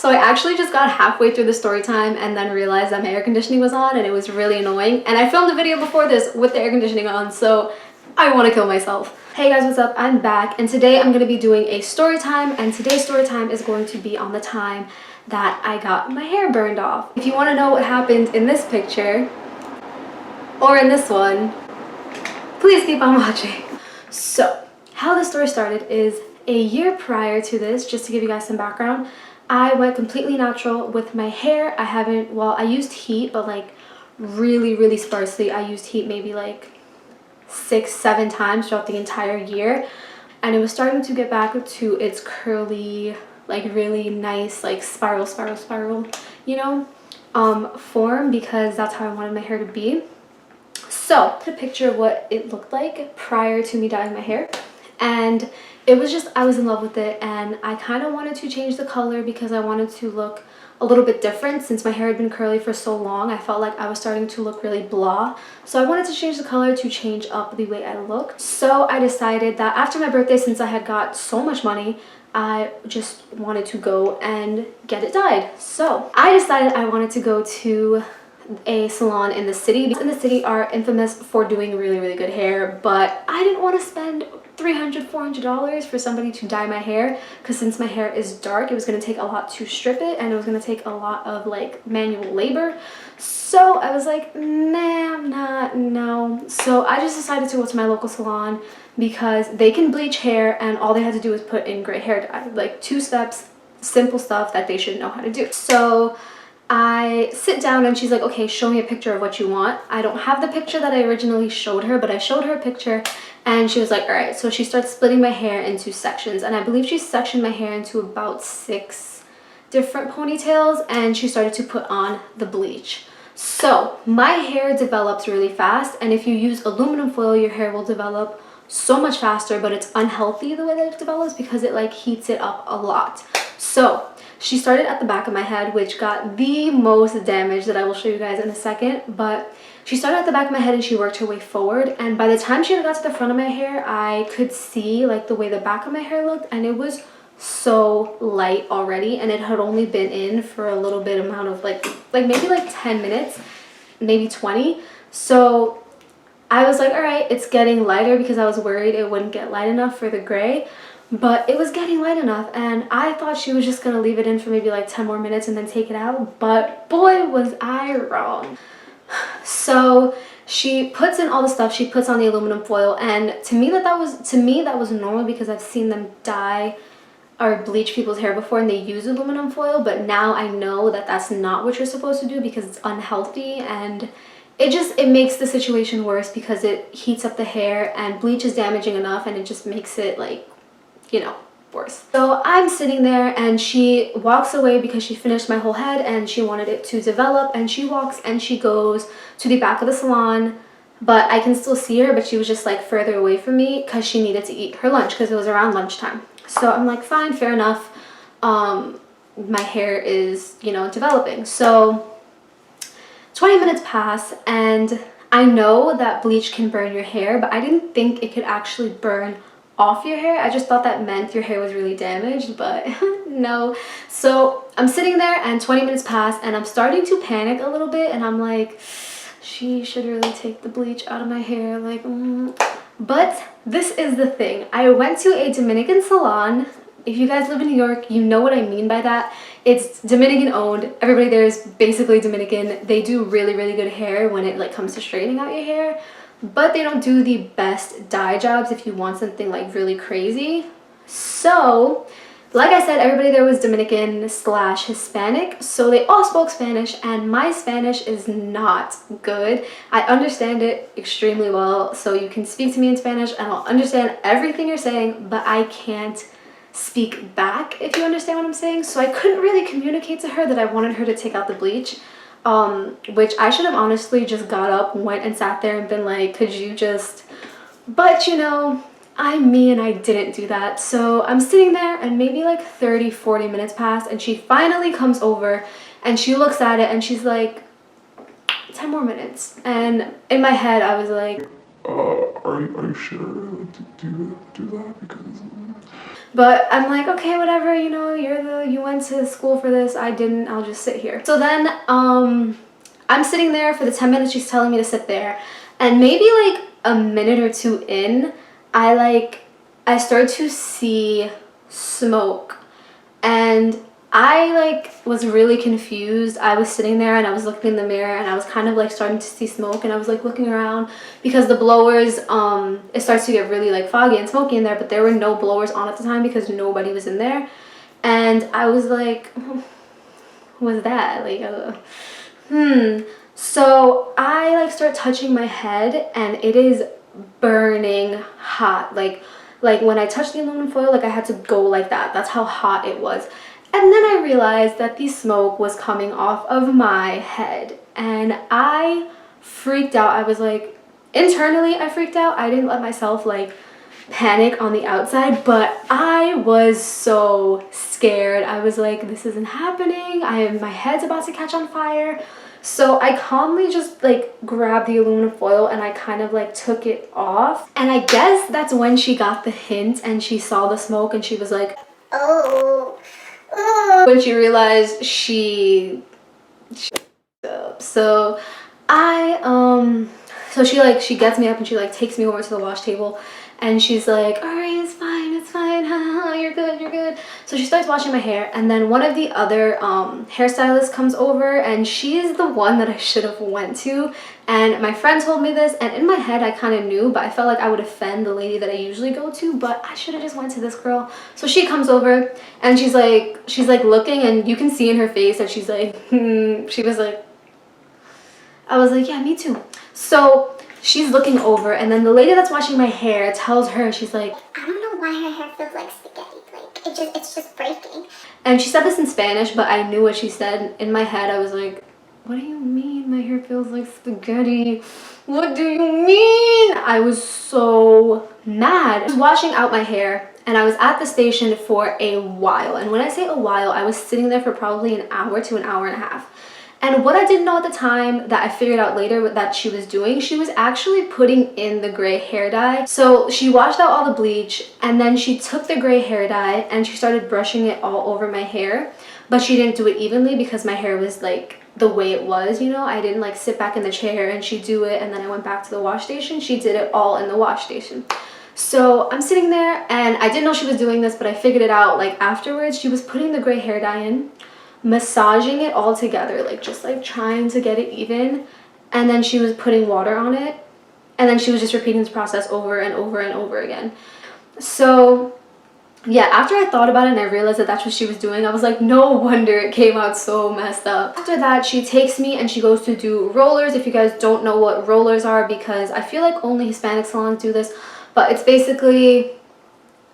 So I actually just got halfway through the story time and then realized that my air conditioning was on and it was really annoying. And I filmed a video before this with the air conditioning on, so I want to kill myself. Hey guys, what's up? I'm back, and today I'm going to be doing a story time, and today's story time is going to be on the time that I got my hair burned off. If you want to know what happened in this picture or in this one, please keep on watching. So how the story started is a year prior to this, just to give you guys some background, I went completely natural with my hair. I used heat, but like really sparsely. I used heat maybe like 6-7 times throughout the entire year, and it was starting to get back to its curly, like really nice, like spiral, you know, form, because that's how I wanted my hair to be. So the picture of what it looked like prior to me dyeing my hair, and it was just, I was in love with it, and I kind of wanted to change the color because I wanted to look a little bit different. Since my hair had been curly for so long, I felt like I was starting to look really blah, so I wanted to change the color to change up the way I looked. So I decided that after my birthday, since I had got so much money, I just wanted to go and get it dyed. So I decided I wanted to go to a salon in the city. In the city are infamous for doing really good hair, but I didn't want to spend $300-400 for somebody to dye my hair, because since my hair is dark, it was going to take a lot to strip it, and it was going to take a lot of like manual labor. So I was like, nah, no. So I just decided to go to my local salon because they can bleach hair, and all they had to do was put in gray hair dye, like 2 steps, simple stuff that they should know how to do. So I sit down and she's like, okay, show me a picture of what you want. I don't have the picture that I originally showed her, but I showed her a picture, and she was like, all right. So she starts splitting my hair into sections, and I believe she sectioned my hair into about 6 different ponytails, and she started to put on the bleach. So my hair develops really fast, and if you use aluminum foil, your hair will develop so much faster, but it's unhealthy the way that it develops because it like heats it up a lot. So she started at the back of my head, which got the most damage that I will show you guys in a second. But she started at the back of my head and she worked her way forward. And by the time she got to the front of my hair, I could see like the way the back of my hair looked. And it was so light already. And it had only been in for a little bit amount of like maybe like 10 minutes, maybe 20. So I was like, all right, it's getting lighter, because I was worried it wouldn't get light enough for the gray. But it was getting light enough, and I thought she was just going to leave it in for maybe like 10 more minutes and then take it out. But boy, was I wrong. So she puts in all the stuff. She puts on the aluminum foil, and to me that was normal, because I've seen them dye or bleach people's hair before and they use aluminum foil. But now I know that that's not what you're supposed to do, because it's unhealthy, and it makes the situation worse because it heats up the hair, and bleach is damaging enough, and it just makes it like, you know, worse. So I'm sitting there, and she walks away because she finished my whole head and she wanted it to develop, and she walks and she goes to the back of the salon, but I can still see her, but she was just like further away from me because she needed to eat her lunch, because it was around lunchtime. So I'm like, fine, fair enough. My hair is, you know, developing. So 20 minutes pass, and I know that bleach can burn your hair, but I didn't think it could actually burn off your hair. I just thought that meant your hair was really damaged, but no. So I'm sitting there, and 20 minutes pass, and I'm starting to panic a little bit, and I'm like, she should really take the bleach out of my hair, like, But this is the thing. I went to a Dominican salon. If you guys live in New York, you know what I mean by that. It's Dominican owned. Everybody there is basically Dominican. They do really good hair when it like comes to straightening out your hair, but they don't do the best dye jobs if you want something like really crazy. So like I said, everybody there was Dominican / Hispanic, so they all spoke Spanish, and my Spanish is not good. I understand it extremely well, so you can speak to me in Spanish and I'll understand everything you're saying, but I can't speak back, if you understand what I'm saying. So I couldn't really communicate to her that I wanted her to take out the bleach, which I should have honestly just got up, went and sat there and been like, could you just, but you know, I'm me and I didn't do that. So I'm sitting there, and maybe like 30-40 minutes pass, and she finally comes over and she looks at it and she's like, 10 more minutes. And in my head I was like, are you sure to do that? Because but I'm like, okay, whatever, you know, you went to school for this, I didn't, I'll just sit here. So then I'm sitting there for the 10 minutes she's telling me to sit there, and maybe like a minute or two in, I start to see smoke, and I like was really confused. I was sitting there and I was looking in the mirror, and I was kind of like starting to see smoke, and I was like looking around because the blowers, it starts to get really like foggy and smoky in there, but there were no blowers on at the time because nobody was in there. And I was like, what was that? Like, So I like start touching my head, and it is burning hot. Like when I touched the aluminum foil, like I had to go like that. That's how hot it was. And then I realized that the smoke was coming off of my head, and I freaked out. I was like, internally I freaked out. I didn't let myself like panic on the outside, but I was so scared. I was like, this isn't happening. My head's about to catch on fire. So I calmly just like grabbed the aluminum foil and I kind of like took it off. And I guess that's when she got the hint and she saw the smoke and she was like, oh. When she realized she so she gets me up and she like takes me over to the wash table, and she's like, all right, it's fine, you're good. So she starts washing my hair, and then one of the other hairstylists comes over, and she's the one that I should have went to. And my friend told me this, and in my head I kind of knew, but I felt like I would offend the lady that I usually go to, but I should have just went to this girl. So she comes over and she's like looking, and you can see in her face that she's like, she was like, I was like, yeah, me too. So she's looking over, and then the lady that's washing my hair tells her, she's like, I don't know why her hair feels like spaghetti. Like it's just breaking. And she said this in Spanish, but I knew what she said. In my head I was like, what do you mean my hair feels like spaghetti? What do you mean? I was so mad. I was washing out my hair, and I was at the station for a while. And when I say a while, I was sitting there for probably an hour to an hour and a half. And what I didn't know at the time that I figured out later that she was doing, she was actually putting in the gray hair dye. So she washed out all the bleach, and then she took the gray hair dye and she started brushing it all over my hair. But she didn't do it evenly because my hair was like the way it was, you know. I didn't like sit back in the chair and she'd do it and then I went back to the wash station. She did it all in the wash station. So I'm sitting there, and I didn't know she was doing this, but I figured it out like afterwards. She was putting the gray hair dye in, massaging it all together, like just like trying to get it even, and then she was putting water on it, and then she was just repeating this process over and over and over again. So yeah, after I thought about it and I realized that that's what she was doing, I was like, no wonder it came out so messed up. After that, she takes me and she goes to do rollers. If you guys don't know what rollers are, because I feel like only Hispanic salons do this, but it's basically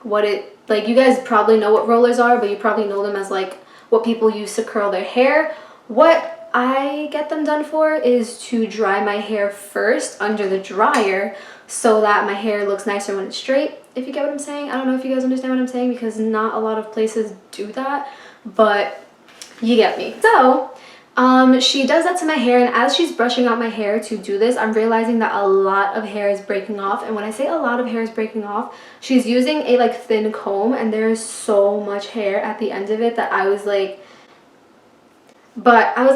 what it, like, you guys probably know what rollers are, but you probably know them as like what people use to curl their hair. What I get them done for is to dry my hair first under the dryer so that my hair looks nicer when it's straight, if you get what I'm saying. I don't know if you guys understand what I'm saying, because not a lot of places do that, but you get me. So she does that to my hair, and as she's brushing out my hair to do this, I'm realizing that a lot of hair is breaking off. And when I say a lot of hair is breaking off, she's using a like thin comb, and there's so much hair at the end of it that I was like,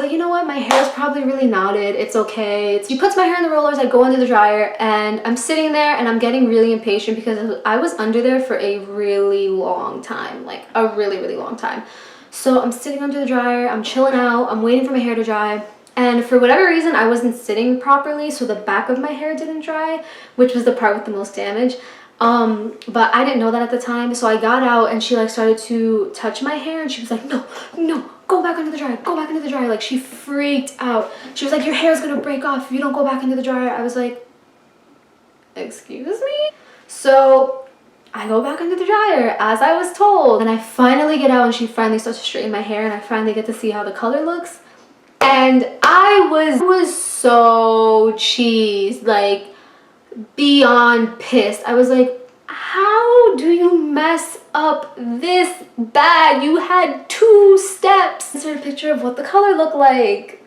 you know what, my hair is probably really knotted, it's okay. She puts my hair in the rollers, I go under the dryer, and I'm sitting there and I'm getting really impatient because I was under there for a really long time, like a really, really long time. So I'm sitting under the dryer, I'm chilling out, I'm waiting for my hair to dry, and for whatever reason I wasn't sitting properly, so the back of my hair didn't dry, which was the part with the most damage. But I didn't know that at the time, so I got out and she like started to touch my hair, and she was like, no, go back under the dryer, go back into the dryer. Like, she freaked out. She was like, your hair's gonna break off if you don't go back into the dryer. I was like, excuse me? So I go back under the dryer as I was told, and I finally get out and she finally starts to straighten my hair, and I finally get to see how the color looks. And I was so cheesed, like beyond pissed. I was like, how do you mess up this bad? You had 2 steps. Insert a picture of what the color looked like.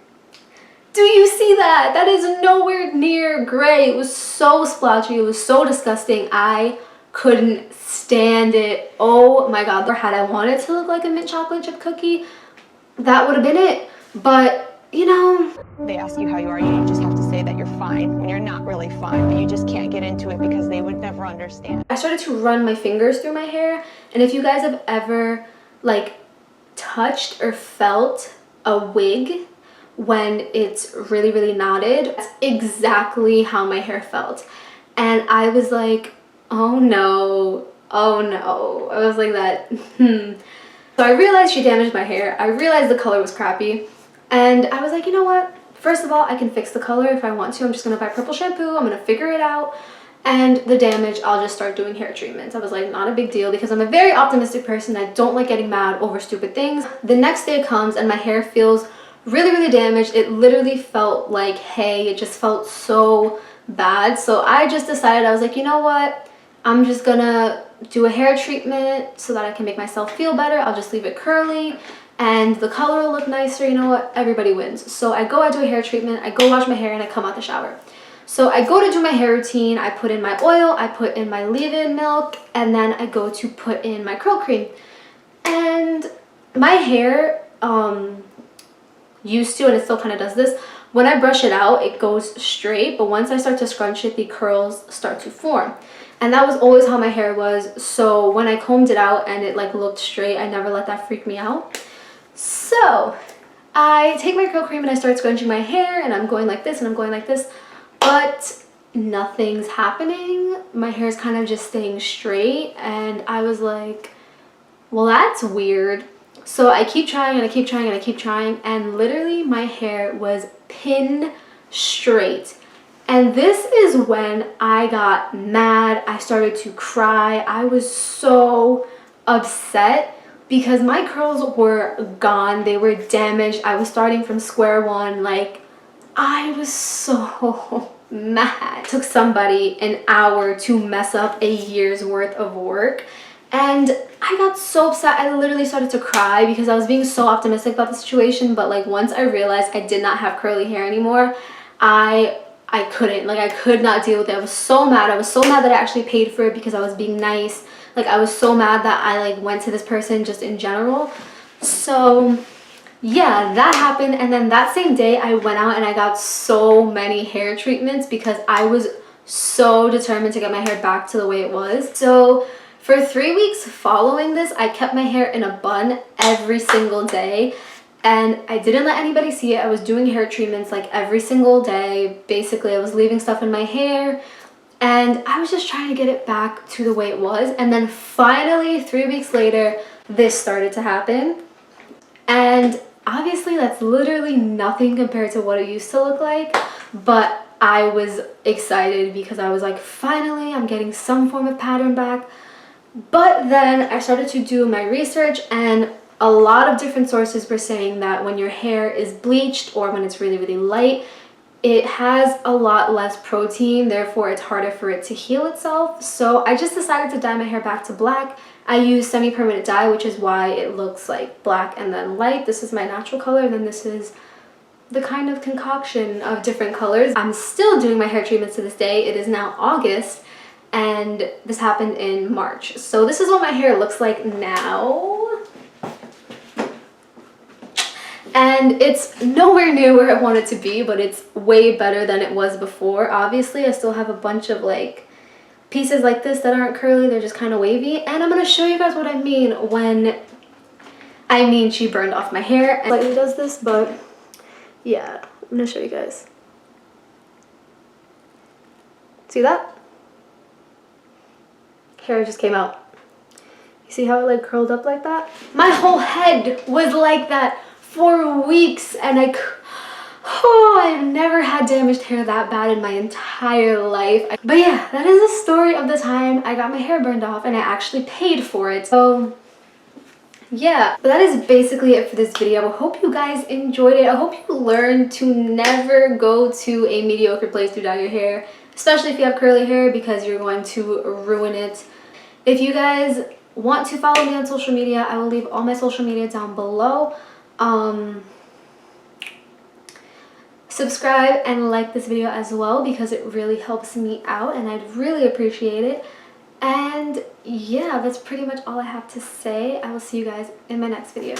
Do you see that? That is nowhere near gray. It was so splotchy. It was so disgusting. I couldn't stand it. Oh my god. Or had I wanted to look like a mint chocolate chip cookie, that would have been it. But, you know. They ask you how you are, you just have to say that you're fine when you're not really fine, but you just can't get into it because they would never understand. I started to run my fingers through my hair, and if you guys have ever like touched or felt a wig when it's really knotted, that's exactly how my hair felt. And I was like, oh no, oh no. I was like that. So I realized she damaged my hair. I realized the color was crappy, and I was like, you know what, first of all, I can fix the color if I want to. I'm just gonna buy purple shampoo, I'm gonna figure it out, and the damage, I'll just start doing hair treatments. I was like, not a big deal, because I'm a very optimistic person. I don't like getting mad over stupid things. The next day comes and my hair feels really damaged. It literally felt like hay. It just felt so bad. So I just decided, I was like, you know what, I'm just gonna do a hair treatment so that I can make myself feel better. I'll just leave it curly and the color will look nicer. You know what, everybody wins. So I go, I do a hair treatment, I go wash my hair, and I come out the shower. So I go to do my hair routine, I put in my oil, I put in my leave-in milk, and then I go to put in my curl cream. And my hair used to, and it still kind of does this, when I brush it out, it goes straight, but once I start to scrunch it, the curls start to form. And that was always how my hair was. So when I combed it out and it like looked straight, I never let that freak me out. So I take my curl cream and I start scrunching my hair, and I'm going like this and I'm going like this, but nothing's happening. My hair is kind of just staying straight, and I was like, well, that's weird. So I keep trying and I keep trying and I keep trying, and literally my hair was pin straight. And this is when I got mad. I started to cry. I was so upset because my curls were gone. They were damaged. I was starting from square one. Like, I was so mad. It took somebody an hour to mess up a year's worth of work. And I got so upset. I literally started to cry because I was being so optimistic about the situation. But like, once I realized I did not have curly hair anymore, I couldn't. Like, I could not deal with it. I was so mad. I was so mad that I actually paid for it because I was being nice. Like, I was so mad that I like went to this person just in general. So yeah, that happened. And then that same day I went out and I got so many hair treatments because I was so determined to get my hair back to the way it was. So for 3 weeks following this, I kept my hair in a bun every single day. And I didn't let anybody see it. I was doing hair treatments like every single day. Basically, I was leaving stuff in my hair. And I was just trying to get it back to the way it was. And then finally, 3 weeks later, this started to happen. And obviously, that's literally nothing compared to what it used to look like. But I was excited because I was like, finally, I'm getting some form of pattern back. But then I started to do my research, and a lot of different sources were saying that when your hair is bleached or when it's really light, it has a lot less protein, therefore it's harder for it to heal itself. So I just decided to dye my hair back to black. I use semi-permanent dye, which is why it looks like black and then light. This is my natural color, and then this is the kind of concoction of different colors. I'm still doing my hair treatments to this day. It is now August, and this happened in March. So this is what my hair looks like now. And it's nowhere near where I want it to be, but it's way better than it was before. Obviously, I still have a bunch of like pieces like this that aren't curly. They're just kind of wavy. And I'm going to show you guys what I mean when I mean she burned off my hair. And slightly does this, but yeah, I'm going to show you guys. See that? Hair just came out. You see how it like curled up like that? My whole head was like that for weeks, and I've never had damaged hair that bad in my entire life. But yeah, that is the story of the time I got my hair burned off and I actually paid for it. So yeah, but that is basically it for this video. I hope you guys enjoyed it. I hope you learned to never go to a mediocre place to dye your hair, especially if you have curly hair, because you're going to ruin it. If you guys want to follow me on social media, I will leave all my social media down below. Subscribe and like this video as well because it really helps me out and I'd really appreciate it. And yeah, that's pretty much all I have to say. I will see you guys in my next video.